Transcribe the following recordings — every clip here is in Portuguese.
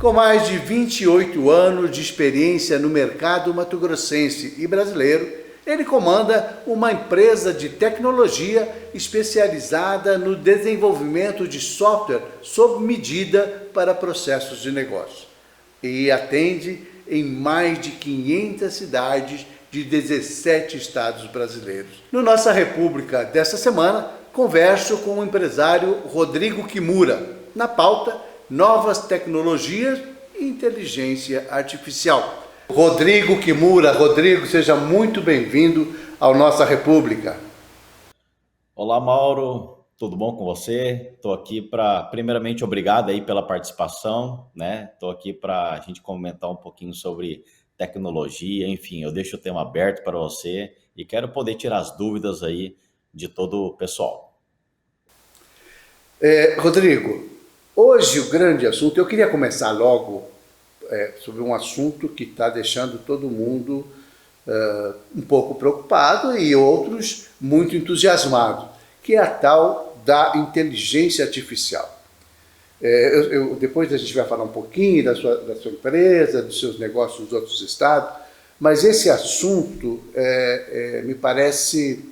Com mais de 28 anos de experiência no mercado mato-grossense e brasileiro, ele comanda uma empresa de tecnologia especializada no desenvolvimento de software sob medida para processos de negócio e atende em mais de 500 cidades de 17 estados brasileiros. No Nossa República desta semana, converso com o empresário Rodrigo Kimura. Na pauta, novas tecnologias e inteligência artificial. Rodrigo Kimura, Rodrigo, seja muito bem-vindo ao Nossa República. Olá, Mauro, tudo bom com você? Estou aqui primeiramente, obrigado aí pela participação, né? Estou aqui para a gente comentar um pouquinho sobre tecnologia, enfim, eu deixo o tema aberto para você e quero poder tirar as dúvidas aí de todo o pessoal. Rodrigo, hoje o grande assunto, eu queria começar logo sobre um assunto que está deixando todo mundo um pouco preocupado e outros muito entusiasmados, que é a tal da inteligência artificial. Depois a gente vai falar um pouquinho da sua empresa, dos seus negócios nos outros estados, mas esse assunto me parece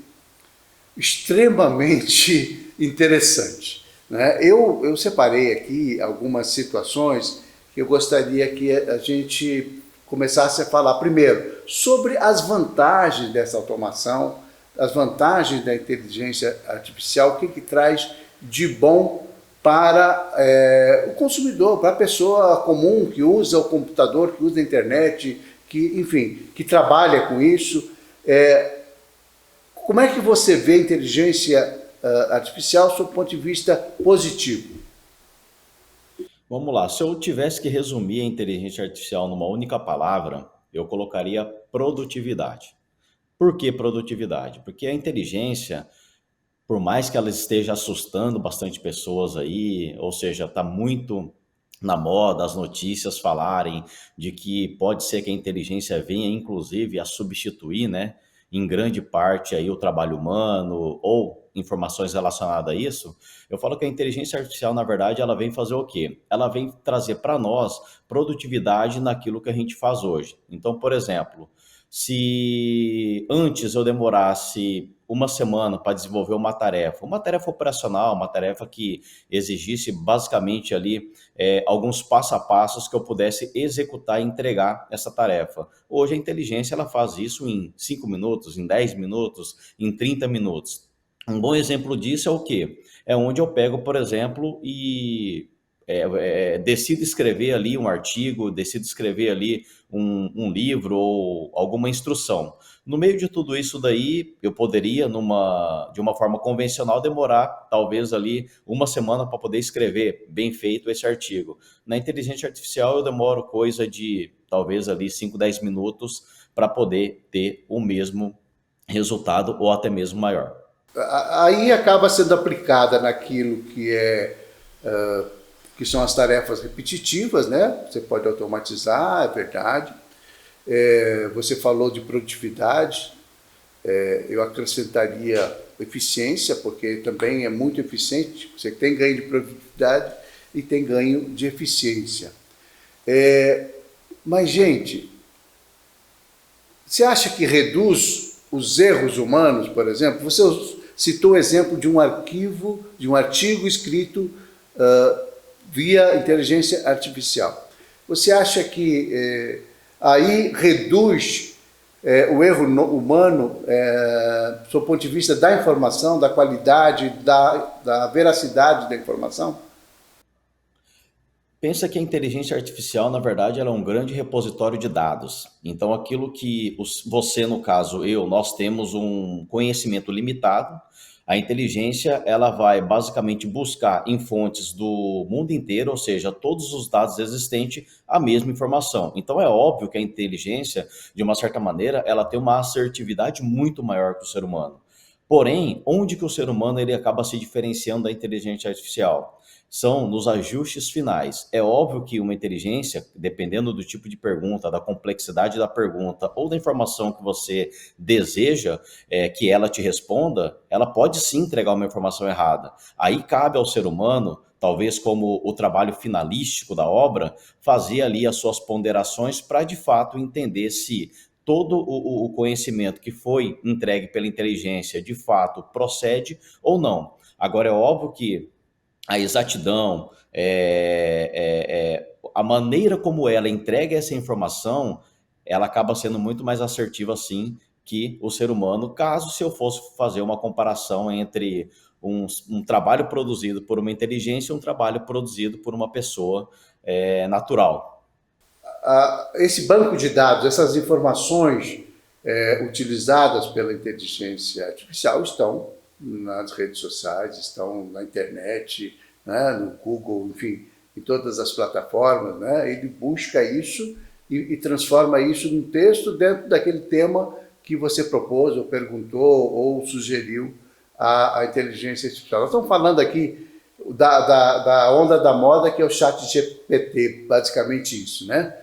extremamente interessante, né? Eu separei aqui algumas situações que eu gostaria que a gente começasse a falar primeiro sobre as vantagens dessa automação, as vantagens da inteligência artificial, o que traz de bom para o consumidor, para a pessoa comum que usa o computador, que usa a internet, que trabalha com isso. Como é que você vê a inteligência artificial sob o ponto de vista positivo? Vamos lá, se eu tivesse que resumir a inteligência artificial numa única palavra, eu colocaria produtividade. Por que produtividade? Porque a inteligência, por mais que ela esteja assustando bastante pessoas aí, ou seja, está muito na moda as notícias falarem de que pode ser que a inteligência venha, inclusive, a substituir, né, em grande parte aí o trabalho humano ou informações relacionadas a isso. Eu falo que a inteligência artificial, na verdade, ela vem fazer o quê? Ela vem trazer para nós produtividade naquilo que a gente faz hoje. Então, por exemplo, se antes eu demorasse uma semana para desenvolver uma tarefa operacional, uma tarefa que exigisse basicamente ali alguns passo a passos que eu pudesse executar e entregar essa tarefa. Hoje a inteligência ela faz isso em 5 minutos, em 10 minutos, em 30 minutos. Um bom exemplo disso é o quê? É onde eu pego, por exemplo, e decido escrever ali um artigo, decido escrever ali um livro ou alguma instrução. No meio de tudo isso daí, eu poderia, de uma forma convencional, demorar talvez ali uma semana para poder escrever bem feito esse artigo. Na inteligência artificial, eu demoro coisa de talvez ali 5, 10 minutos para poder ter o mesmo resultado ou até mesmo maior. Aí acaba sendo aplicada naquilo que são as tarefas repetitivas, né? Você pode automatizar, é verdade. Você falou de produtividade, eu acrescentaria eficiência, porque também é muito eficiente. Você tem ganho de produtividade e tem ganho de eficiência. Mas, gente, você acha que reduz os erros humanos, por exemplo? Você citou o exemplo de um artigo escrito via inteligência artificial. Você acha que aí reduz o erro humano do ponto de vista da informação, da qualidade, da veracidade da informação? Pensa que a inteligência artificial, na verdade, ela é um grande repositório de dados. Então, aquilo que você, no caso, nós temos um conhecimento limitado. A inteligência, ela vai basicamente buscar em fontes do mundo inteiro, ou seja, todos os dados existentes, a mesma informação. Então, é óbvio que a inteligência, de uma certa maneira, ela tem uma assertividade muito maior que o ser humano. Porém, onde que o ser humano ele acaba se diferenciando da inteligência artificial? São nos ajustes finais. É óbvio que uma inteligência, dependendo do tipo de pergunta, da complexidade da pergunta ou da informação que você deseja que ela te responda, ela pode sim entregar uma informação errada. Aí cabe ao ser humano talvez como o trabalho finalístico da obra, fazer ali as suas ponderações para de fato entender se todo o conhecimento que foi entregue pela inteligência de fato procede ou não. Agora, é óbvio que a exatidão, a maneira como ela entrega essa informação, ela acaba sendo muito mais assertiva, assim, que o ser humano, caso se eu fosse fazer uma comparação entre um trabalho produzido por uma inteligência e um trabalho produzido por uma pessoa natural. Esse banco de dados, essas informações utilizadas pela inteligência artificial estão nas redes sociais, estão na internet, né, no Google, enfim, em todas as plataformas, né? Ele busca isso e transforma isso num texto dentro daquele tema que você propôs, ou perguntou, ou sugeriu à inteligência artificial. Nós estamos falando aqui da onda da moda, que é o chat GPT, basicamente isso, né?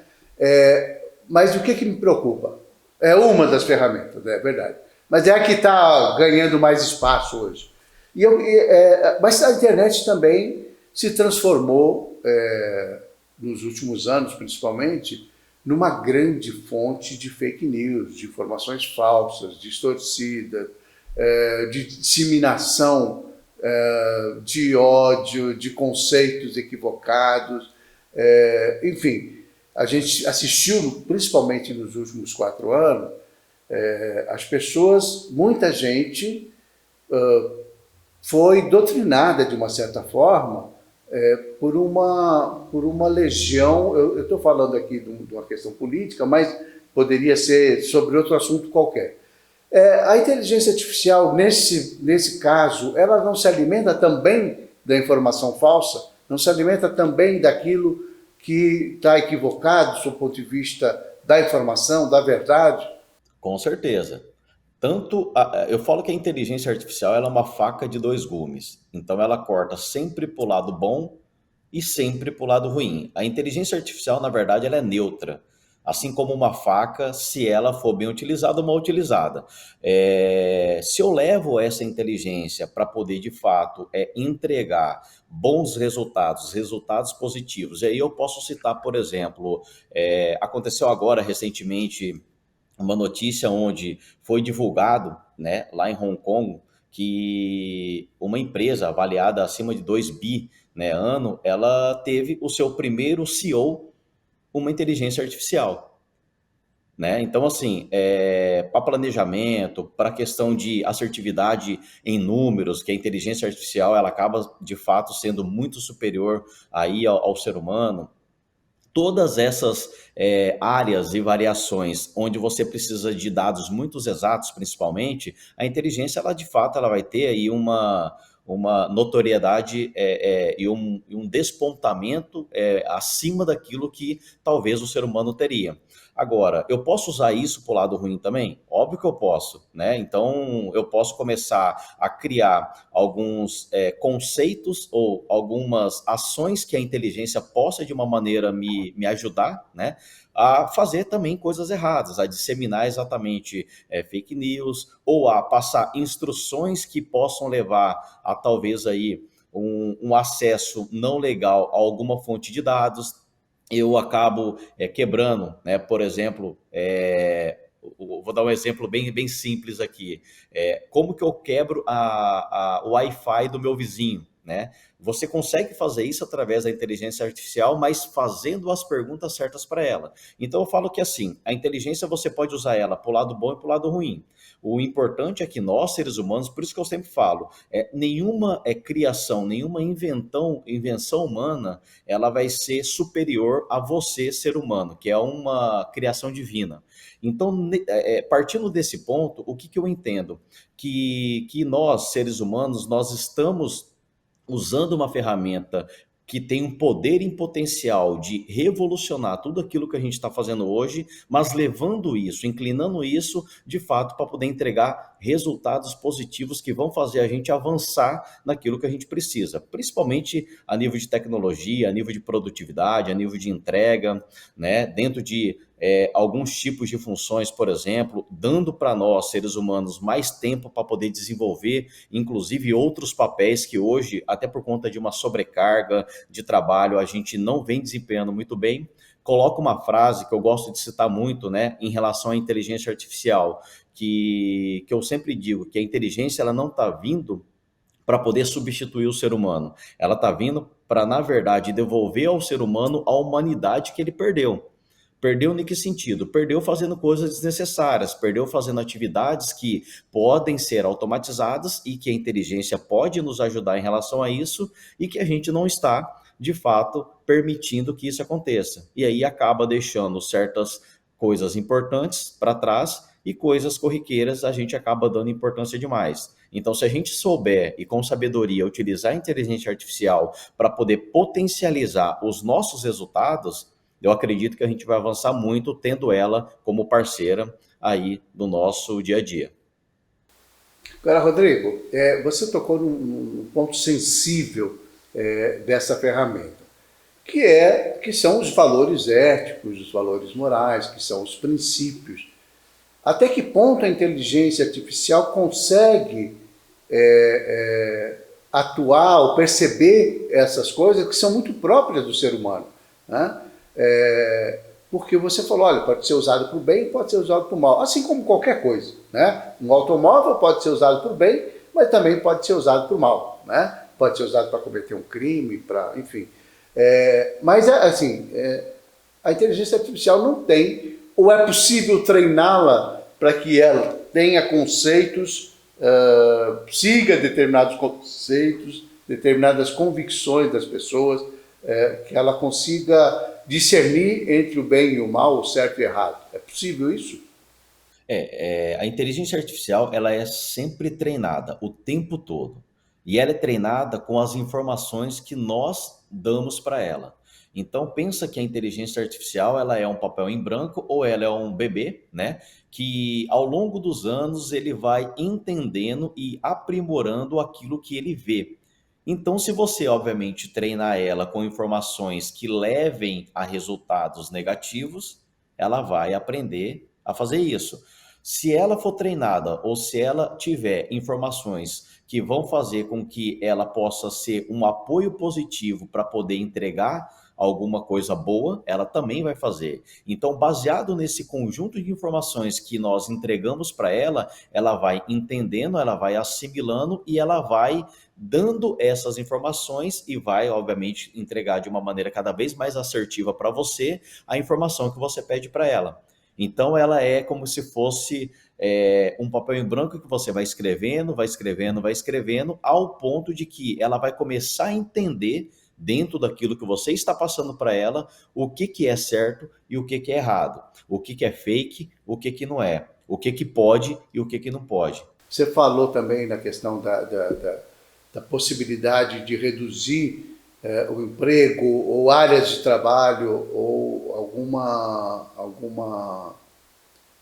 Mas o que me preocupa? É uma das ferramentas, é verdade. Mas é a que está ganhando mais espaço hoje. Mas a internet também se transformou, nos últimos anos principalmente, numa grande fonte de fake news, de informações falsas, distorcidas, de disseminação de ódio, de conceitos equivocados, enfim. A gente assistiu, principalmente nos últimos 4 anos, as pessoas, muita gente foi doutrinada de uma certa forma por uma legião. Eu estou falando aqui de uma questão política, mas poderia ser sobre outro assunto qualquer. A inteligência artificial, nesse caso, ela não se alimenta também da informação falsa? Não se alimenta também daquilo que está equivocado do ponto de vista da informação, da verdade? Com certeza. Eu falo que a inteligência artificial ela é uma faca de 2 gumes. Então ela corta sempre para o lado bom e sempre para o lado ruim. A inteligência artificial, na verdade, ela é neutra. Assim como uma faca, se ela for bem utilizada ou mal utilizada. Se eu levo essa inteligência para poder, de fato, entregar bons resultados, resultados positivos, e aí eu posso citar, por exemplo, aconteceu agora, recentemente, uma notícia onde foi divulgado, né, lá em Hong Kong, que uma empresa avaliada acima de 2 bi, né, ano, ela teve o seu primeiro CEO, uma inteligência artificial. Né? Então, assim, para planejamento, para questão de assertividade em números, que a inteligência artificial ela acaba, de fato, sendo muito superior aí ao ser humano. Todas essas áreas e variações onde você precisa de dados muito exatos, principalmente, a inteligência, ela de fato, ela vai ter aí uma notoriedade e um despontamento acima daquilo que talvez o ser humano teria. Agora, eu posso usar isso para o lado ruim também? Óbvio que eu posso, né? Então, eu posso começar a criar alguns conceitos ou algumas ações que a inteligência possa, de uma maneira, me ajudar, né? A fazer também coisas erradas, a disseminar exatamente fake news, ou a passar instruções que possam levar a talvez aí um acesso não legal a alguma fonte de dados. Eu acabo quebrando, né? Por exemplo, vou dar um exemplo bem simples aqui. Como que eu quebro o Wi-Fi do meu vizinho, né? Você consegue fazer isso através da inteligência artificial, mas fazendo as perguntas certas para ela. Então eu falo que assim, a inteligência você pode usar ela para o lado bom e para o lado ruim. O importante é que nós, seres humanos, por isso que eu sempre falo, nenhuma criação, nenhuma invenção humana, ela vai ser superior a você, ser humano, que é uma criação divina. Então, partindo desse ponto, o que eu entendo? Que nós, seres humanos, nós estamos usando uma ferramenta que tem um poder em potencial de revolucionar tudo aquilo que a gente está fazendo hoje, mas levando isso, inclinando isso, de fato, para poder entregar resultados positivos que vão fazer a gente avançar naquilo que a gente precisa, principalmente a nível de tecnologia, a nível de produtividade, a nível de entrega, né? Dentro de alguns tipos de funções, por exemplo, dando para nós, seres humanos, mais tempo para poder desenvolver, inclusive outros papéis que hoje, até por conta de uma sobrecarga de trabalho, a gente não vem desempenhando muito bem. Coloca uma frase que eu gosto de citar muito, né, em relação à inteligência artificial, que eu sempre digo que a inteligência ela não está vindo para poder substituir o ser humano. Ela está vindo para, na verdade, devolver ao ser humano a humanidade que ele perdeu. Perdeu em que sentido? Perdeu fazendo coisas desnecessárias, perdeu fazendo atividades que podem ser automatizadas e que a inteligência pode nos ajudar em relação a isso e que a gente não está, de fato, permitindo que isso aconteça. E aí acaba deixando certas coisas importantes para trás e coisas corriqueiras a gente acaba dando importância demais. Então, se a gente souber e com sabedoria utilizar a inteligência artificial para poder potencializar os nossos resultados, eu acredito que a gente vai avançar muito tendo ela como parceira aí do nosso dia a dia. Agora, Rodrigo, você tocou num ponto sensível dessa ferramenta, que são os valores éticos, os valores morais, que são os princípios. Até que ponto a inteligência artificial consegue atuar ou perceber essas coisas que são muito próprias do ser humano, né? Porque você falou, olha, pode ser usado para o bem, pode ser usado para o mal, assim como qualquer coisa, né? Um automóvel pode ser usado para o bem, mas também pode ser usado para o mal, né? Pode ser usado para cometer um crime, enfim. Mas, assim, a inteligência artificial não tem, ou é possível treiná-la para que ela tenha conceitos, siga determinados conceitos, determinadas convicções das pessoas, que ela consiga discernir entre o bem e o mal, o certo e o errado. É possível isso? A inteligência artificial ela é sempre treinada o tempo todo. E ela é treinada com as informações que nós damos para ela. Então pensa que a inteligência artificial ela é um papel em branco ou ela é um bebê, né? Que ao longo dos anos ele vai entendendo e aprimorando aquilo que ele vê. Então, se você, obviamente, treinar ela com informações que levem a resultados negativos, ela vai aprender a fazer isso. Se ela for treinada ou se ela tiver informações que vão fazer com que ela possa ser um apoio positivo para poder entregar alguma coisa boa, ela também vai fazer. Então, baseado nesse conjunto de informações que nós entregamos para ela vai entendendo, ela vai assimilando e ela vai dando essas informações e vai, obviamente, entregar de uma maneira cada vez mais assertiva para você a informação que você pede para ela. Então, ela é como se fosse um papel em branco que você vai escrevendo, vai escrevendo, vai escrevendo, ao ponto de que ela vai começar a entender, dentro daquilo que você está passando para ela, o que é certo e o que é errado, o que é fake, o que não é, o que pode e o que não pode. Você falou também na questão da possibilidade de reduzir o emprego ou áreas de trabalho ou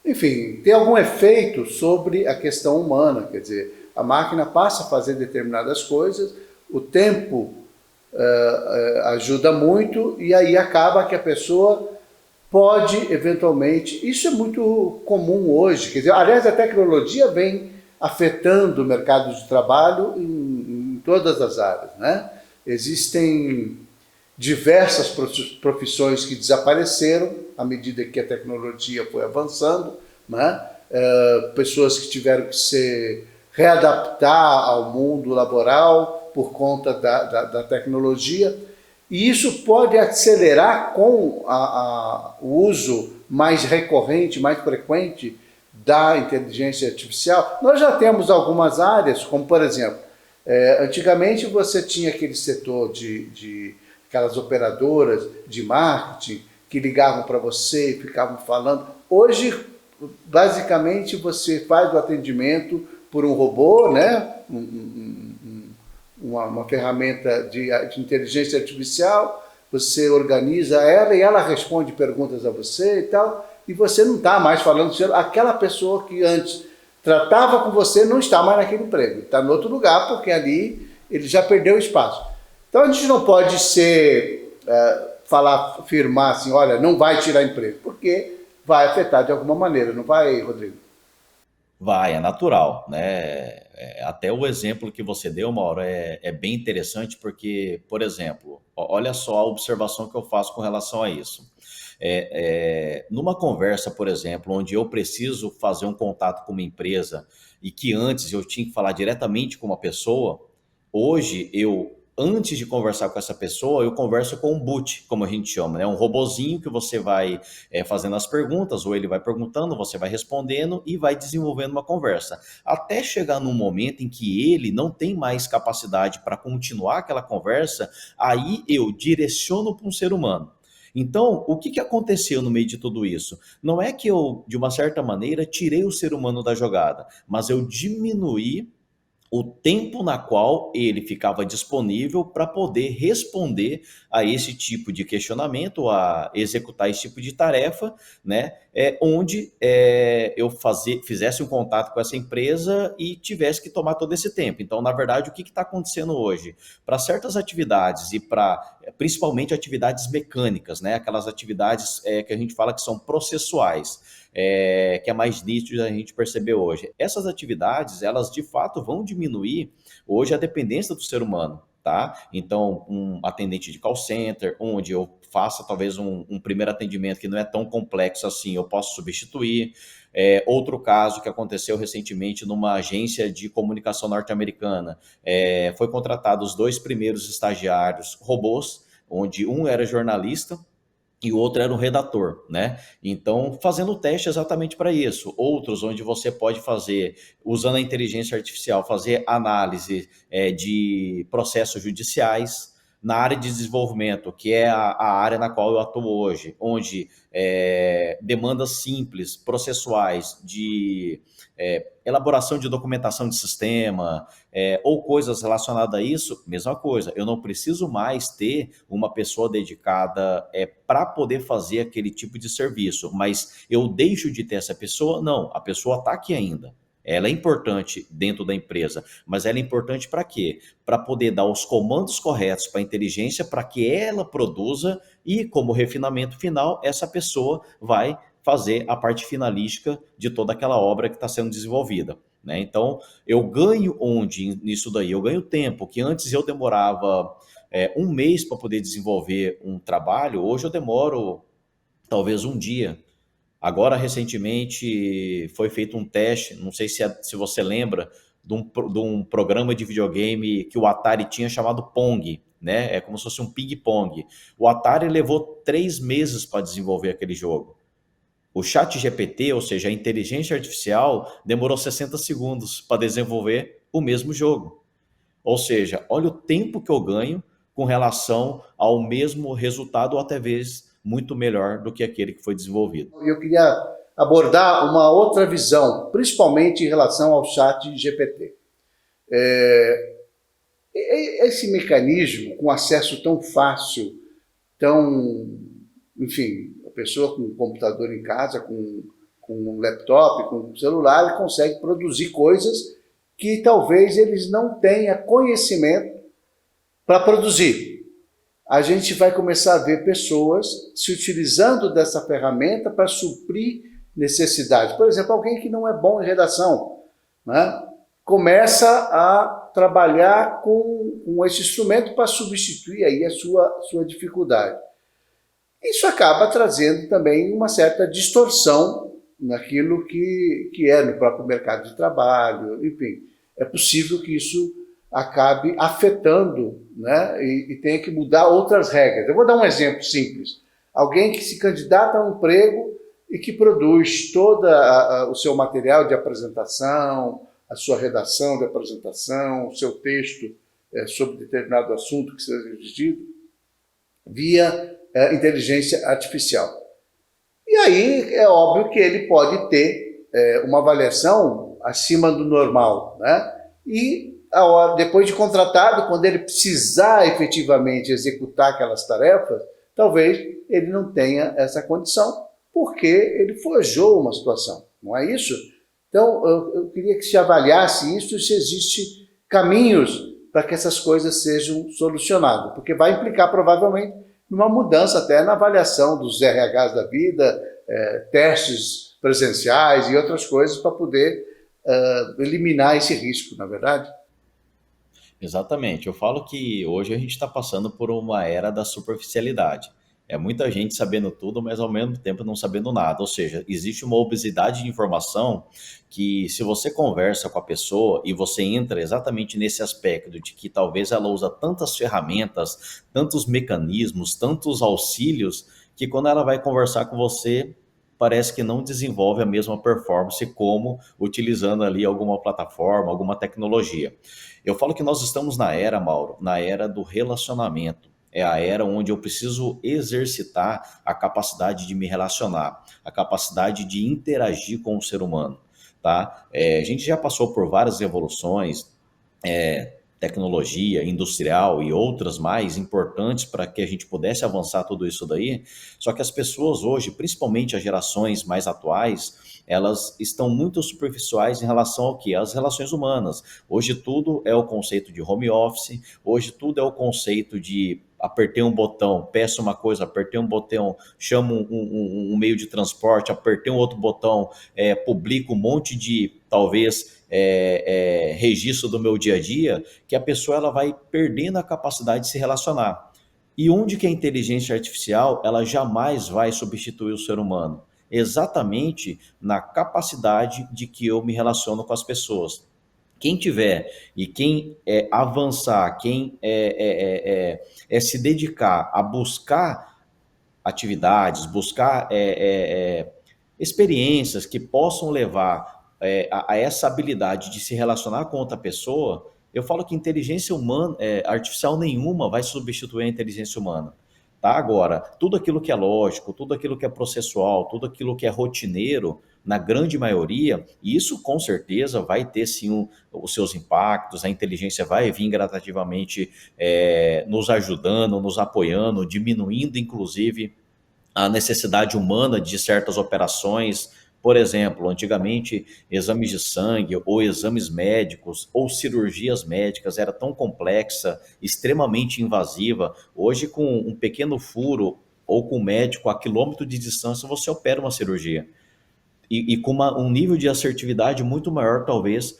enfim, ter algum efeito sobre a questão humana. Quer dizer, a máquina passa a fazer determinadas coisas, o tempo ajuda muito e aí acaba que a pessoa pode eventualmente, isso é muito comum hoje, quer dizer, aliás, a tecnologia vem afetando o mercado de trabalho em todas as áreas, né? Existem diversas profissões que desapareceram à medida que a tecnologia foi avançando, né? Pessoas que tiveram que se readaptar ao mundo laboral por conta da tecnologia, e isso pode acelerar com o uso mais recorrente, mais frequente da inteligência artificial. Nós já temos algumas áreas, como por exemplo, antigamente você tinha aquele setor de aquelas operadoras de marketing que ligavam para você e ficavam falando. Hoje, basicamente, você faz o atendimento por um robô, né? Uma ferramenta de inteligência artificial, você organiza ela e ela responde perguntas a você e tal, e você não está mais falando, aquela pessoa que antes tratava com você não está mais naquele emprego, está em outro lugar, porque ali ele já perdeu espaço. Então a gente não pode afirmar assim, olha, não vai tirar emprego, porque vai afetar de alguma maneira, não vai, Rodrigo? Vai, é natural, né? Até o exemplo que você deu, Mauro, é bem interessante porque, por exemplo, olha só a observação que eu faço com relação a isso. Numa conversa, por exemplo, onde eu preciso fazer um contato com uma empresa e que antes eu tinha que falar diretamente com uma pessoa, hoje antes de conversar com essa pessoa, eu converso com um bot, como a gente chama, né? Um robozinho que você vai fazendo as perguntas, ou ele vai perguntando, você vai respondendo e vai desenvolvendo uma conversa. Até chegar num momento em que ele não tem mais capacidade para continuar aquela conversa, aí eu direciono para um ser humano. Então, o que aconteceu no meio de tudo isso? Não é que eu, de uma certa maneira, tirei o ser humano da jogada, mas eu diminuí o tempo na qual ele ficava disponível para poder responder a esse tipo de questionamento, a executar esse tipo de tarefa, né? Onde eu fizesse um contato com essa empresa e tivesse que tomar todo esse tempo. Então, na verdade, o que está acontecendo hoje? Para certas atividades e para principalmente atividades mecânicas, né? Aquelas atividades que a gente fala que são processuais, que é mais nítido a gente perceber hoje. Essas atividades, elas de fato vão diminuir hoje a dependência do ser humano, tá? Então, um atendente de call center, onde eu faça talvez um primeiro atendimento que não é tão complexo assim, eu posso substituir. Outro caso que aconteceu recentemente numa agência de comunicação norte-americana, foi contratado os 2 primeiros estagiários robôs, onde um era jornalista e o outro era um redator, né? Então, fazendo o teste exatamente para isso. Outros onde você pode fazer, usando a inteligência artificial, fazer análise de processos judiciais. Na área de desenvolvimento, que é a área na qual eu atuo hoje, onde demandas simples, processuais, de elaboração de documentação de sistema, ou coisas relacionadas a isso, mesma coisa. Eu não preciso mais ter uma pessoa dedicada para poder fazer aquele tipo de serviço, mas eu deixo de ter essa pessoa? Não, a pessoa está aqui ainda. Ela é importante dentro da empresa, mas ela é importante para quê? Para poder dar os comandos corretos para a inteligência, para que ela produza e, como refinamento final, essa pessoa vai fazer a parte finalística de toda aquela obra que está sendo desenvolvida, né? Então, eu ganho onde nisso daí? Eu ganho tempo, que antes eu demorava um mês para poder desenvolver um trabalho, hoje eu demoro talvez um dia. Agora, recentemente, foi feito um teste, não sei se você lembra, de um programa de videogame que o Atari tinha chamado Pong, né? É como se fosse um ping-pong. O Atari levou 3 meses para desenvolver aquele jogo. O ChatGPT, ou seja, a inteligência artificial, demorou 60 segundos para desenvolver o mesmo jogo. Ou seja, olha o tempo que eu ganho com relação ao mesmo resultado, ou até vezes muito melhor do que aquele que foi desenvolvido. Eu queria abordar uma outra visão, principalmente em relação ao chat GPT. Esse mecanismo, com acesso tão fácil, enfim, a pessoa com um computador em casa, com um laptop, com um celular, ele consegue produzir coisas que talvez eles não tenham conhecimento para produzir. A gente vai começar a ver pessoas se utilizando dessa ferramenta para suprir necessidades. Por exemplo, alguém que não é bom em redação, né? Começa a trabalhar com esse instrumento para substituir aí a sua dificuldade. Isso acaba trazendo também uma certa distorção naquilo que é no próprio mercado de trabalho, enfim. É possível que isso acabe afetando, né, e tenha que mudar outras regras. Eu vou dar um exemplo simples. Alguém que se candidata a um emprego e que produz todo o seu material de apresentação, a sua redação de apresentação, o seu texto sobre determinado assunto que seja exigido, via inteligência artificial. E aí é óbvio que ele pode ter uma avaliação acima do normal, né? E depois de contratado, quando ele precisar efetivamente executar aquelas tarefas, talvez ele não tenha essa condição, porque ele forjou uma situação, não é isso? Então, eu queria que se avaliasse isso e se existem caminhos para que essas coisas sejam solucionadas, porque vai implicar provavelmente numa mudança até na avaliação dos RHs da vida, testes presenciais e outras coisas para poder eliminar esse risco, na verdade. Exatamente. Eu falo que hoje a gente está passando por uma era da superficialidade. É muita gente sabendo tudo, mas ao mesmo tempo não sabendo nada. Ou seja, existe uma obesidade de informação que, se você conversa com a pessoa e você entra exatamente nesse aspecto de que talvez ela usa tantas ferramentas, tantos mecanismos, tantos auxílios, que quando ela vai conversar com você, parece que não desenvolve a mesma performance como utilizando ali alguma plataforma, alguma tecnologia. Eu falo que nós estamos na era, Mauro, na era do relacionamento. É a era onde eu preciso exercitar a capacidade de me relacionar, a capacidade de interagir com o ser humano, tá? A gente já passou por várias revoluções, tecnologia industrial e outras mais importantes para que a gente pudesse avançar tudo isso daí. Só que as pessoas hoje, principalmente as gerações mais atuais, elas estão muito superficiais em relação ao que? As relações humanas. Hoje tudo é o conceito de home office, hoje tudo é o conceito de apertei um botão, peço uma coisa, apertei um botão, chamo um meio de transporte, apertei um outro botão, publico um monte de, talvez, registro do meu dia a dia, que a pessoa ela vai perdendo a capacidade de se relacionar. E onde que a inteligência artificial ela jamais vai substituir o ser humano? Exatamente na capacidade de que eu me relaciono com as pessoas. Quem tiver e quem avançar, quem se dedicar a buscar atividades, buscar experiências que possam levar a essa habilidade de se relacionar com outra pessoa, eu falo que inteligência humana, artificial nenhuma vai substituir a inteligência humana. Tá? Agora, tudo aquilo que é lógico, tudo aquilo que é processual, tudo aquilo que é rotineiro, na grande maioria, isso com certeza vai ter sim os seus impactos, a inteligência vai vir gradativamente nos ajudando, nos apoiando, diminuindo inclusive a necessidade humana de certas operações. Por exemplo, antigamente, exames de sangue ou exames médicos ou cirurgias médicas era tão complexa, extremamente invasiva. Hoje, com um pequeno furo ou com um médico a quilômetro de distância, você opera uma cirurgia e com um nível de assertividade muito maior, talvez,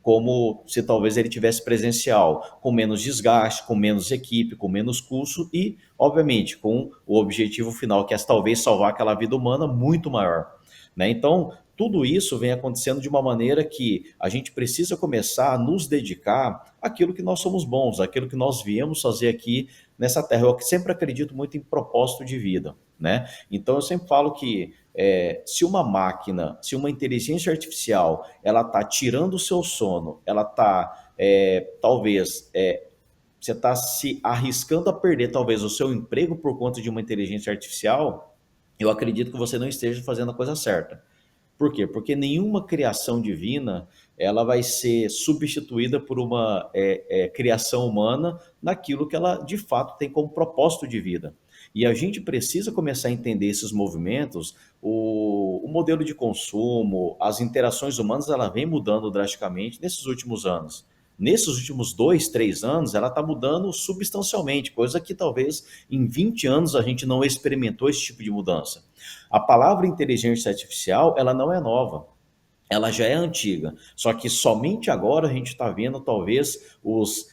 como se talvez ele tivesse presencial, com menos desgaste, com menos equipe, com menos custo e, obviamente, com o objetivo final, que é talvez salvar aquela vida humana muito maior. Né? Então, tudo isso vem acontecendo de uma maneira que a gente precisa começar a nos dedicar àquilo que nós somos bons, àquilo que nós viemos fazer aqui nessa terra. Eu sempre acredito muito em propósito de vida. Né? Então, eu sempre falo que se uma máquina, se uma inteligência artificial, ela está tirando o seu sono, ela está, talvez, você está se arriscando a perder, talvez, o seu emprego por conta de uma inteligência artificial, eu acredito que você não esteja fazendo a coisa certa. Por quê? Porque nenhuma criação divina ela vai ser substituída por uma criação humana naquilo que ela de fato tem como propósito de vida. E a gente precisa começar a entender esses movimentos, o modelo de consumo, as interações humanas, ela vem mudando drasticamente nesses últimos anos. Nesses últimos 2, 3 anos, ela está mudando substancialmente, coisa que talvez em 20 anos a gente não experimentou esse tipo de mudança. A palavra inteligência artificial, ela não é nova, ela já é antiga, só que somente agora a gente está vendo talvez os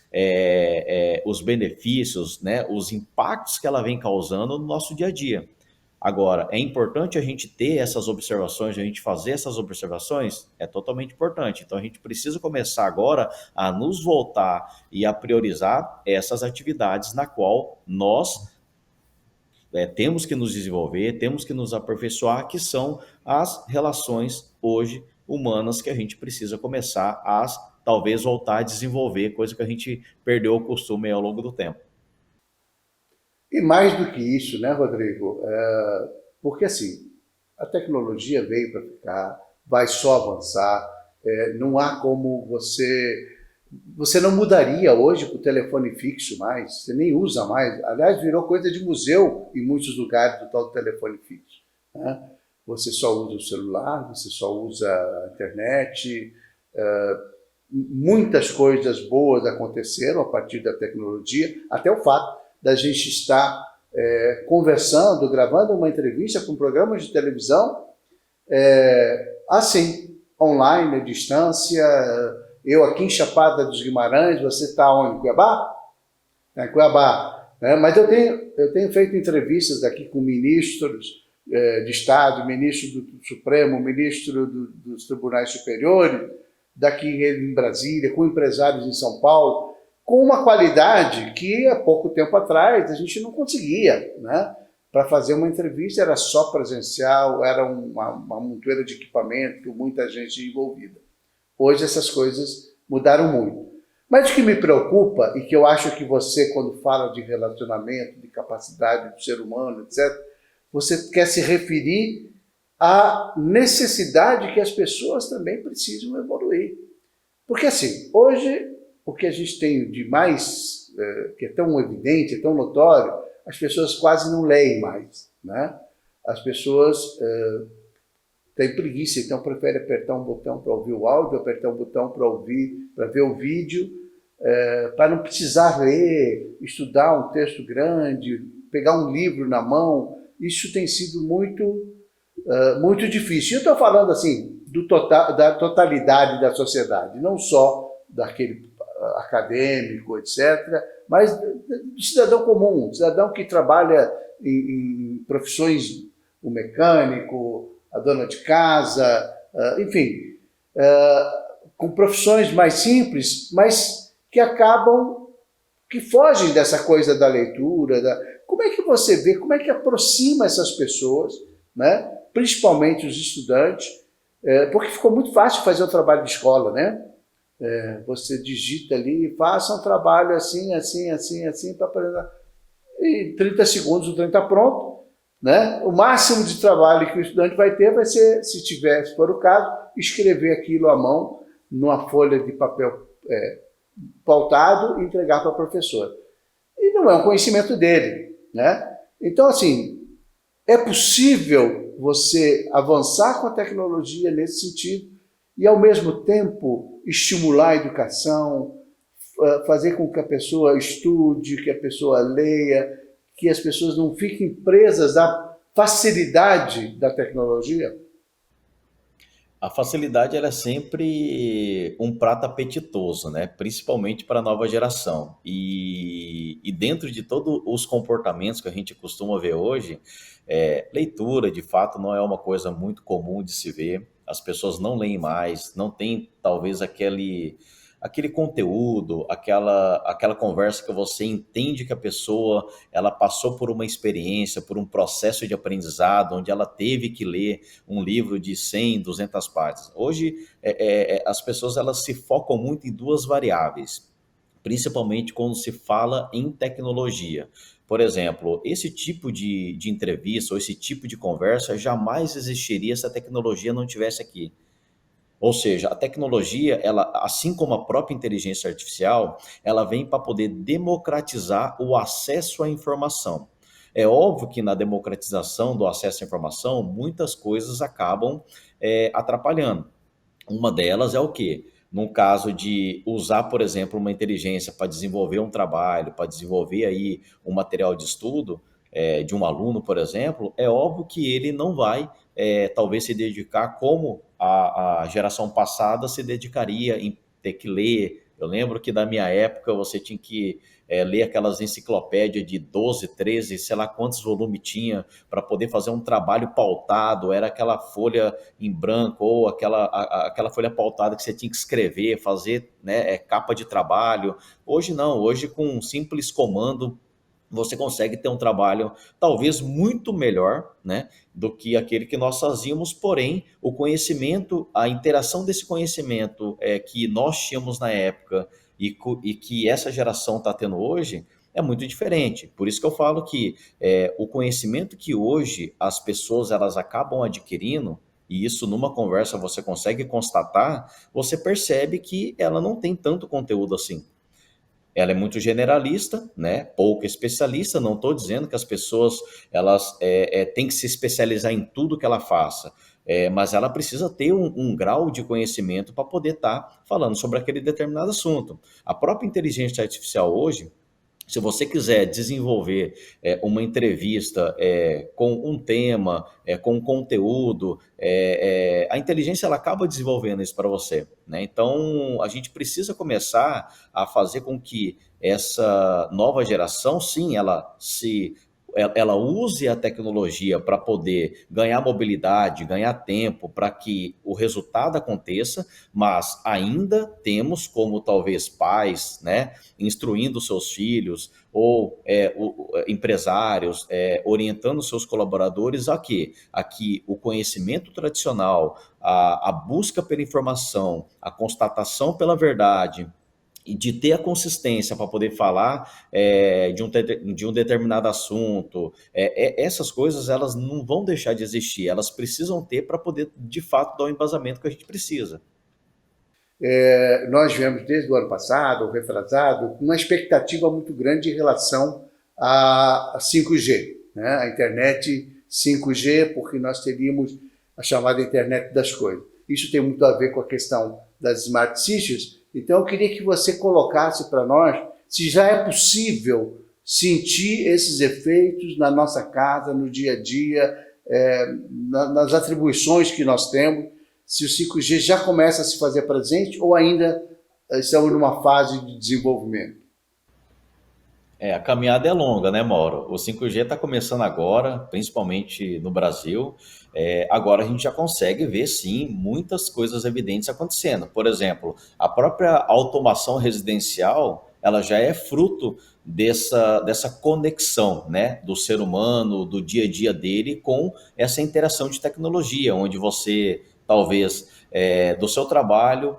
benefícios, né, os impactos que ela vem causando no nosso dia a dia. Agora, é importante a gente ter essas observações, a gente fazer essas observações, é totalmente importante. Então, a gente precisa começar agora a nos voltar e a priorizar essas atividades na qual nós temos que nos desenvolver, temos que nos aperfeiçoar, que são as relações hoje humanas que a gente precisa começar a talvez voltar a desenvolver, coisa que a gente perdeu o costume ao longo do tempo. E mais do que isso, né, Rodrigo? Porque assim, a tecnologia veio para ficar, vai só avançar, não há como você não mudaria hoje para o telefone fixo mais, você nem usa mais. Aliás, virou coisa de museu em muitos lugares do tal do telefone fixo. Né? Você só usa o celular, você só usa a internet. Muitas coisas boas aconteceram a partir da tecnologia, até o fato da gente estar conversando, gravando uma entrevista com programas de televisão, assim, online, à distância. Eu aqui em Chapada dos Guimarães, você está onde? Cuiabá? Está em Cuiabá. Mas eu tenho feito entrevistas aqui com ministros de Estado, ministro do Supremo, ministro dos Tribunais Superiores, daqui em Brasília, com empresários em São Paulo, com uma qualidade que há pouco tempo atrás a gente não conseguia, né? Para fazer uma entrevista era só presencial, era uma montoeira de equipamento, muita gente envolvida. Hoje essas coisas mudaram muito. Mas o que me preocupa, e que eu acho que você, quando fala de relacionamento, de capacidade do ser humano, etc., você quer se referir à necessidade que as pessoas também precisam evoluir. Porque assim, hoje o que a gente tem de mais, que é tão evidente, é tão notório, as pessoas quase não leem mais, né? As pessoas têm preguiça, então preferem apertar um botão para ouvir o áudio, apertar um botão para ver o vídeo, para não precisar ler, estudar um texto grande, pegar um livro na mão. Isso tem sido muito difícil. Eu estou falando assim da totalidade da sociedade, não só daquele acadêmico, etc., mas do cidadão comum, cidadão que trabalha em profissões, o mecânico, a dona de casa, enfim, com profissões mais simples, mas que fogem dessa coisa da leitura. Como é que você vê, como é que aproxima essas pessoas, né? Principalmente os estudantes, porque ficou muito fácil fazer o trabalho de escola, né? Você digita ali, faça um trabalho assim, para apresentar. Em 30 segundos o trem está pronto, né? O máximo de trabalho que o estudante vai ter vai ser, se for o caso, escrever aquilo à mão numa folha de papel pautado e entregar para a professora. E não é um conhecimento dele, né? Então, assim, é possível você avançar com a tecnologia nesse sentido e, ao mesmo tempo, estimular a educação, fazer com que a pessoa estude, que a pessoa leia, que as pessoas não fiquem presas à facilidade da tecnologia? A facilidade ela é sempre um prato apetitoso, né? Principalmente para a nova geração. E dentro de todos os comportamentos que a gente costuma ver hoje, leitura de fato não é uma coisa muito comum de se ver. As pessoas não leem mais, não tem talvez aquele conteúdo, aquela conversa que você entende que a pessoa ela passou por uma experiência, por um processo de aprendizado, onde ela teve que ler um livro de 100, 200 páginas. Hoje, as pessoas elas se focam muito em duas variáveis, principalmente quando se fala em tecnologia. Por exemplo, esse tipo de entrevista ou esse tipo de conversa jamais existiria se a tecnologia não estivesse aqui. Ou seja, a tecnologia, ela, assim como a própria inteligência artificial, ela vem para poder democratizar o acesso à informação. É óbvio que na democratização do acesso à informação, muitas coisas acabam atrapalhando. Uma delas é o quê? No caso de usar, por exemplo, uma inteligência para desenvolver um trabalho, para desenvolver aí um material de estudo de um aluno, por exemplo, é óbvio que ele não vai talvez se dedicar como a geração passada se dedicaria em ter que ler. Eu lembro que da minha época você tinha que ler aquelas enciclopédias de 12, 13, sei lá quantos volumes tinha para poder fazer um trabalho pautado, era aquela folha em branco ou aquela folha pautada que você tinha que escrever, fazer né, capa de trabalho. Hoje não, hoje com um simples comando você consegue ter um trabalho talvez muito melhor, né, do que aquele que nós fazíamos, porém, o conhecimento, a interação desse conhecimento que nós tínhamos na época e que essa geração está tendo hoje é muito diferente. Por isso que eu falo que o conhecimento que hoje as pessoas elas acabam adquirindo, e isso numa conversa você consegue constatar, você percebe que ela não tem tanto conteúdo assim. Ela é muito generalista, né? Pouco especialista. Não estou dizendo que as pessoas elas têm que se especializar em tudo que ela faça, mas ela precisa ter um grau de conhecimento para poder estar falando sobre aquele determinado assunto. A própria inteligência artificial hoje, Se você quiser desenvolver uma entrevista com um tema, com um conteúdo, a inteligência ela acaba desenvolvendo isso para você, né? Então a gente precisa começar a fazer com que essa nova geração, sim, ela use a tecnologia para poder ganhar mobilidade, ganhar tempo, para que o resultado aconteça, mas ainda temos como talvez pais, né, instruindo seus filhos ou empresários, orientando seus colaboradores a que o conhecimento tradicional, a busca pela informação, a constatação pela verdade, e de ter a consistência para poder falar de um determinado assunto, essas coisas elas não vão deixar de existir, elas precisam ter para poder de fato dar o embasamento que a gente precisa. Nós vemos desde o ano passado, ou retrasado, uma expectativa muito grande em relação à 5G, né? A internet 5G, porque nós teríamos a chamada internet das coisas. Isso tem muito a ver com a questão das smart cities. Então, eu queria que você colocasse para nós se já é possível sentir esses efeitos na nossa casa, no dia a dia, nas atribuições que nós temos, se o 5G já começa a se fazer presente ou ainda estamos numa fase de desenvolvimento? A caminhada é longa, né, Mauro? O 5G está começando agora, principalmente no Brasil. Agora a gente já consegue ver, sim, muitas coisas evidentes acontecendo. Por exemplo, a própria automação residencial, ela já é fruto dessa conexão, né, do ser humano, do dia a dia dele com essa interação de tecnologia, onde você, talvez, do seu trabalho,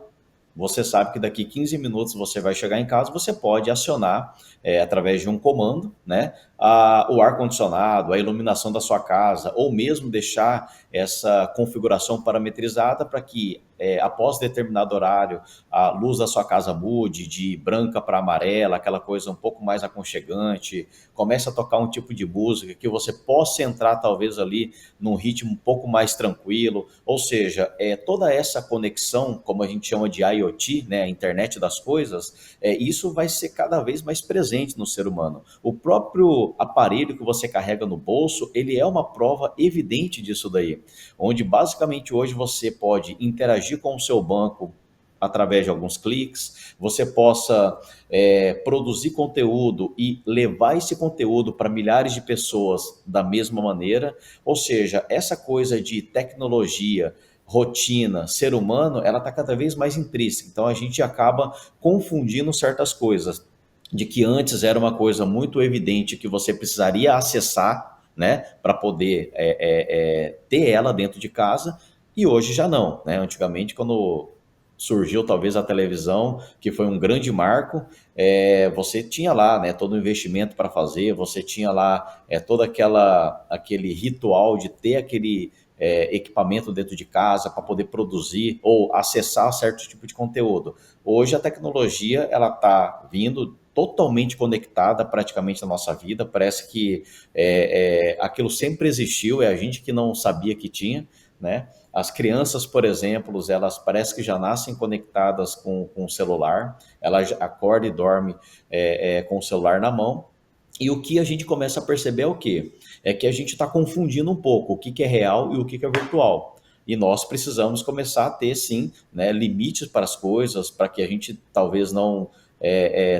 você sabe que daqui 15 minutos você vai chegar em casa, você pode acionar, através de um comando, né, o ar-condicionado, a iluminação da sua casa, ou mesmo deixar essa configuração parametrizada para que, após determinado horário, a luz da sua casa mude de branca para amarela, aquela coisa um pouco mais aconchegante, comece a tocar um tipo de música que você possa entrar talvez ali num ritmo um pouco mais tranquilo, ou seja, toda essa conexão, como a gente chama de IoT, né, a internet das coisas, isso vai ser cada vez mais presente no ser humano. O próprio aparelho que você carrega no bolso, ele é uma prova evidente disso daí, onde basicamente hoje você pode interagir com o seu banco através de alguns cliques, você possa produzir conteúdo e levar esse conteúdo para milhares de pessoas da mesma maneira, ou seja, essa coisa de tecnologia, rotina, ser humano, ela está cada vez mais intrínseca, então a gente acaba confundindo certas coisas, de que antes era uma coisa muito evidente que você precisaria acessar, né, para poder ter ela dentro de casa, e hoje já não, né? Antigamente, quando surgiu talvez a televisão, que foi um grande marco, você tinha lá, né, todo o investimento para fazer, você tinha lá todo aquele ritual de ter aquele equipamento dentro de casa para poder produzir ou acessar certo tipo de conteúdo. Hoje a tecnologia ela está vindo totalmente conectada praticamente na nossa vida, parece que aquilo sempre existiu, é a gente que não sabia que tinha, né? As crianças, por exemplo, elas parece que já nascem conectadas com o celular, ela acorda e dorme com o celular na mão, e o que a gente começa a perceber é o quê? É que a gente está confundindo um pouco o que, que é real e o que, que é virtual. E nós precisamos começar a ter, sim, né, limites para as coisas, para que a gente talvez não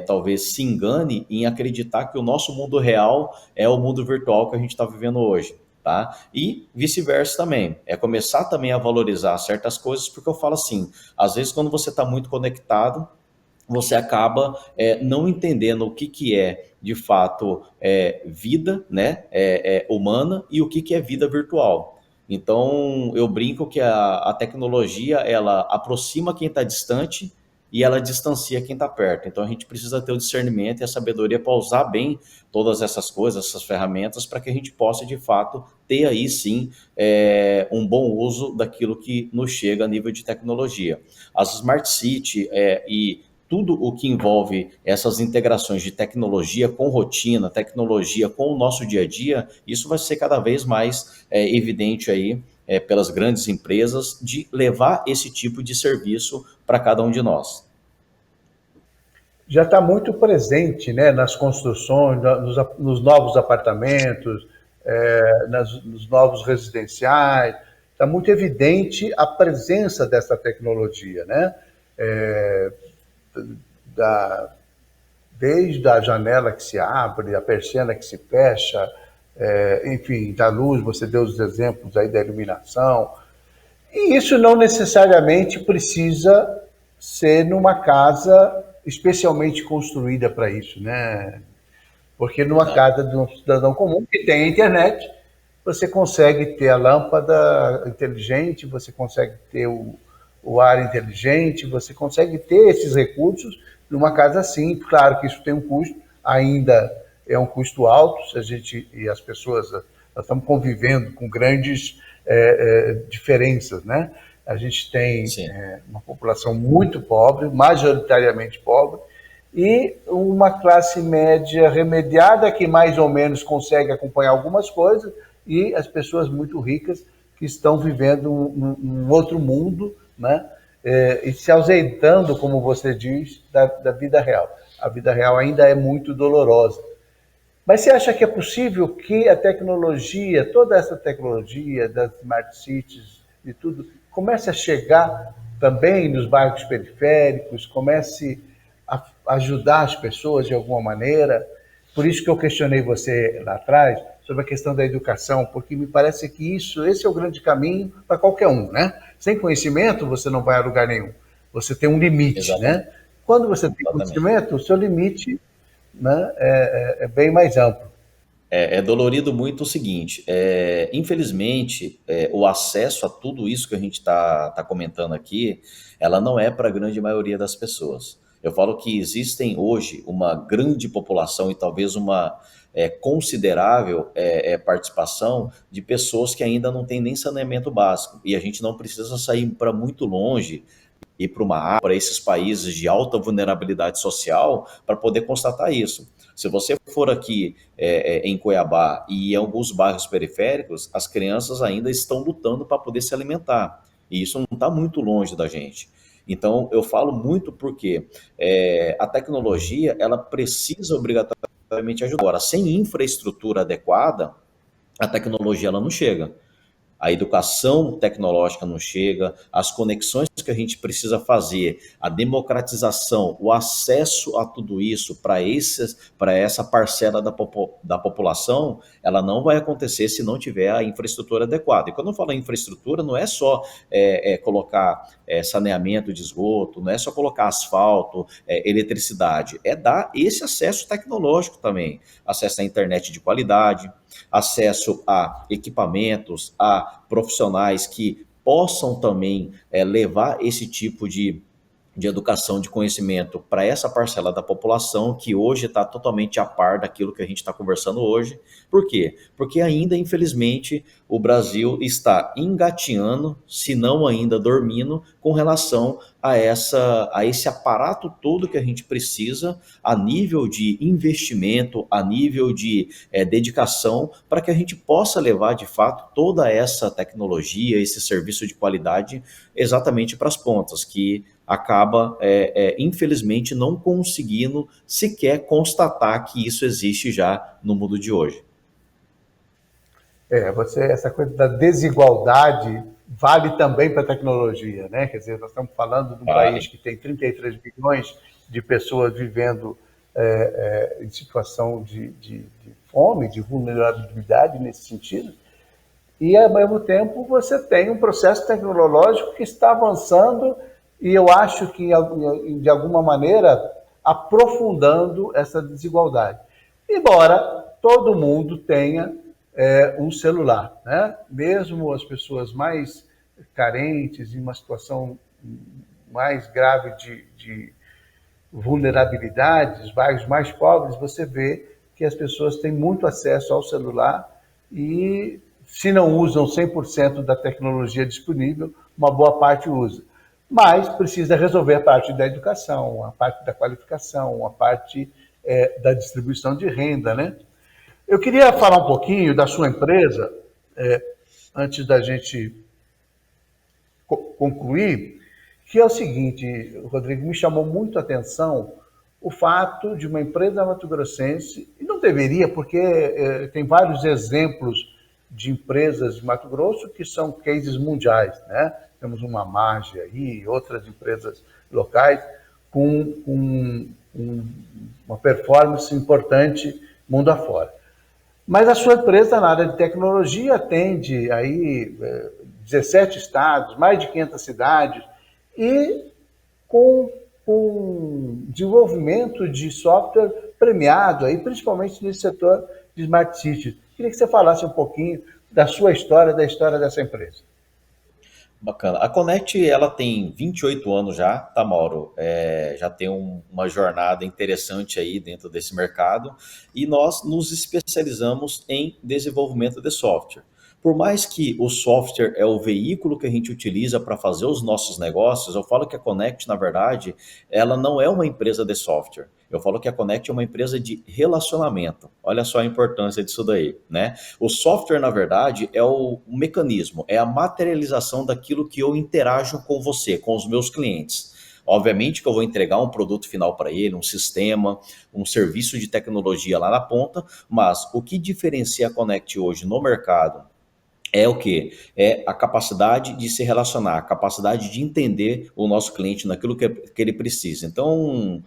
talvez se engane em acreditar que o nosso mundo real é o mundo virtual que a gente está vivendo hoje. Tá? E vice-versa também, é começar também a valorizar certas coisas, porque eu falo assim, às vezes quando você está muito conectado, você acaba não entendendo o que, que é, de fato, vida, né, humana e o que, que é vida virtual. Então, eu brinco que a tecnologia, ela aproxima quem está distante e ela distancia quem está perto. Então, a gente precisa ter o discernimento e a sabedoria para usar bem todas essas coisas, essas ferramentas, para que a gente possa, de fato, ter aí, sim, um bom uso daquilo que nos chega a nível de tecnologia. As Smart City e tudo o que envolve essas integrações de tecnologia com rotina, tecnologia com o nosso dia a dia, isso vai ser cada vez mais evidente aí pelas grandes empresas de levar esse tipo de serviço para cada um de nós. já está muito presente, né, nas construções, nos novos apartamentos, nos novos residenciais. Está muito evidente a presença dessa tecnologia, né? Da, Desde a janela que se abre, a persiana que se fecha, enfim, da luz, você deu os exemplos aí da iluminação. E isso não necessariamente precisa ser numa casa especialmente construída para isso, né? Porque numa Não, casa de um cidadão comum que tem a internet, você consegue ter a lâmpada inteligente, você consegue ter o ar inteligente, você consegue ter esses recursos numa casa assim. Claro que isso tem um custo, ainda é um custo alto, se a gente e as pessoas, nós estamos convivendo com grandes diferenças, né? A gente tem sim, uma população muito pobre, majoritariamente pobre, e uma classe média remediada que mais ou menos consegue acompanhar algumas coisas, e as pessoas muito ricas que estão vivendo um outro mundo, né? E se ausentando, como você diz, da vida real. A vida real ainda é muito dolorosa. Mas você acha que é possível que a tecnologia, toda essa tecnologia das smart cities e tudo, comece a chegar também nos bairros periféricos, comece a ajudar as pessoas de alguma maneira? Por isso que eu questionei você lá atrás sobre a questão da educação, porque me parece que esse é o grande caminho para qualquer um, né? Sem conhecimento você não vai a lugar nenhum. Você tem um limite, exatamente, né? Quando você tem exatamente. conhecimento, o seu limite, né, é bem mais amplo. É dolorido muito o seguinte, infelizmente, o acesso a tudo isso que a gente está comentando aqui, ela não é para a grande maioria das pessoas. Eu falo que existem hoje uma grande população e talvez uma considerável participação de pessoas que ainda não têm nem saneamento básico. E a gente não precisa sair para muito longe ir para esses países de alta vulnerabilidade social para poder constatar isso. Se você for aqui em Cuiabá e em alguns bairros periféricos, as crianças ainda estão lutando para poder se alimentar. E isso não está muito longe da gente. Então, eu falo muito porque a tecnologia ela precisa obrigatoriamente ajudar. Agora, sem infraestrutura adequada, a tecnologia ela não chega. A educação tecnológica não chega, as conexões que a gente precisa fazer, a democratização, o acesso a tudo isso para essa parcela da população, ela não vai acontecer se não tiver a infraestrutura adequada. E quando eu falo em infraestrutura, não é só colocar saneamento de esgoto, não é só colocar asfalto, eletricidade, é dar esse acesso tecnológico também, acesso à internet de qualidade, acesso a equipamentos, a profissionais que possam também levar esse tipo de educação, de conhecimento para essa parcela da população que hoje está totalmente a par daquilo que a gente está conversando hoje. Por quê? Porque ainda, infelizmente, o Brasil está engateando, se não ainda dormindo, com relação a esse aparato todo que a gente precisa a nível de investimento, a nível de dedicação, para que a gente possa levar de fato toda essa tecnologia, esse serviço de qualidade exatamente para as pontas, que acaba, infelizmente, não conseguindo sequer constatar que isso existe já no mundo de hoje. Essa coisa da desigualdade vale também para a tecnologia, né? Quer dizer, nós estamos falando de um país Vale. que tem 33 bilhões de pessoas vivendo em situação de fome, de vulnerabilidade nesse sentido, e ao mesmo tempo você tem um processo tecnológico que está avançando e eu acho que de alguma maneira aprofundando essa desigualdade. Embora todo mundo tenha um celular, né? Mesmo as pessoas mais carentes, em uma situação mais grave de vulnerabilidade, os bairros mais pobres, você vê que as pessoas têm muito acesso ao celular e, se não usam 100% da tecnologia disponível, uma boa parte usa. Mas precisa resolver a parte da educação, a parte da qualificação, a parte da distribuição de renda, né? Eu queria falar um pouquinho da sua empresa, antes da gente concluir, que é o seguinte, Rodrigo, me chamou muito a atenção o fato de uma empresa mato-grossense, e não deveria, porque tem vários exemplos de empresas de Mato Grosso que são cases mundiais, né? Temos uma Marge aí, outras empresas locais com uma performance importante mundo afora. Mas a sua empresa na área de tecnologia atende aí 17 estados, mais de 500 cidades, e com desenvolvimento de software premiado, aí, principalmente nesse setor de Smart Cities. Queria que você falasse um pouquinho da sua história, da história dessa empresa. Bacana. A Connect, ela tem 28 anos já, tá, Mauro? Já tem uma jornada interessante aí dentro desse mercado e nós nos especializamos em desenvolvimento de software. Por mais que o software é o veículo que a gente utiliza para fazer os nossos negócios, eu falo que a Connect, na verdade, ela não é uma empresa de software. Eu falo que a Connect é uma empresa de relacionamento. Olha só a importância disso daí, né? O software, na verdade, é o mecanismo, é a materialização daquilo que eu interajo com você, com os meus clientes. Obviamente que eu vou entregar um produto final para ele, um sistema, um serviço de tecnologia lá na ponta, mas o que diferencia a Connect hoje no mercado é o quê? É a capacidade de se relacionar, a capacidade de entender o nosso cliente naquilo que ele precisa. Então,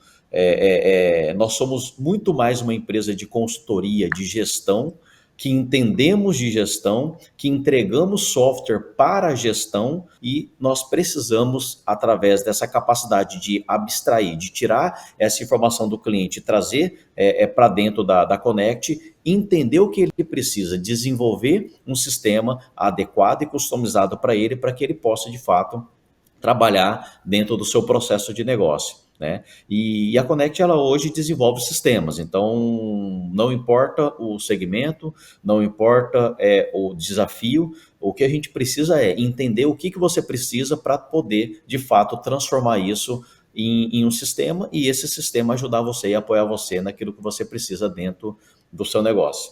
nós somos muito mais uma empresa de consultoria, de gestão, que entendemos de gestão, que entregamos software para a gestão e nós precisamos, através dessa capacidade de abstrair, de tirar essa informação do cliente e trazer para dentro da Connect, entender o que ele precisa, desenvolver um sistema adequado e customizado para ele, para que ele possa, de fato, trabalhar dentro do seu processo de negócio. Né? E a Connect, ela hoje desenvolve sistemas, então não importa o segmento, não importa o desafio, o que a gente precisa é entender o que você precisa para poder, de fato, transformar isso em um sistema e esse sistema ajudar você e apoiar você naquilo que você precisa dentro do seu negócio.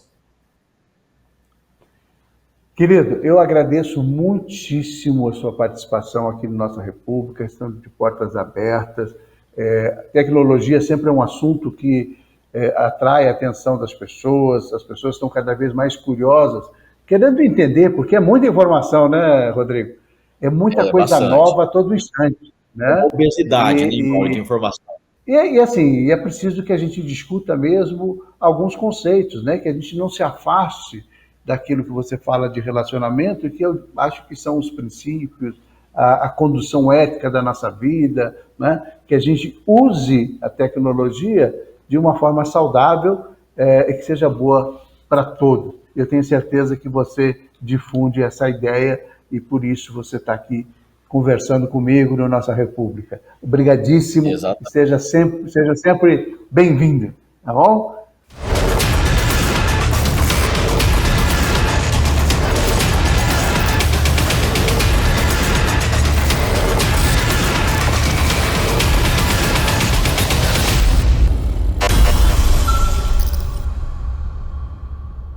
Querido, eu agradeço muitíssimo a sua participação aqui no Nossa República, estamos de portas abertas. Tecnologia sempre é um assunto que atrai a atenção das pessoas, as pessoas estão cada vez mais curiosas, querendo entender, porque é muita informação, né, Rodrigo? É muita coisa Bastante. Nova a todo instante. Né? Obesidade, né, de informação. E assim, é preciso que a gente discuta mesmo alguns conceitos, né? Que a gente não se afaste daquilo que você fala de relacionamento, e que eu acho que são os princípios, a condução ética da nossa vida, né? Que a gente use a tecnologia de uma forma saudável e que seja boa para todos. Eu tenho certeza que você difunde essa ideia e por isso você está aqui conversando comigo na Nossa República. Obrigadíssimo. Exatamente. Seja sempre bem-vindo, tá bom?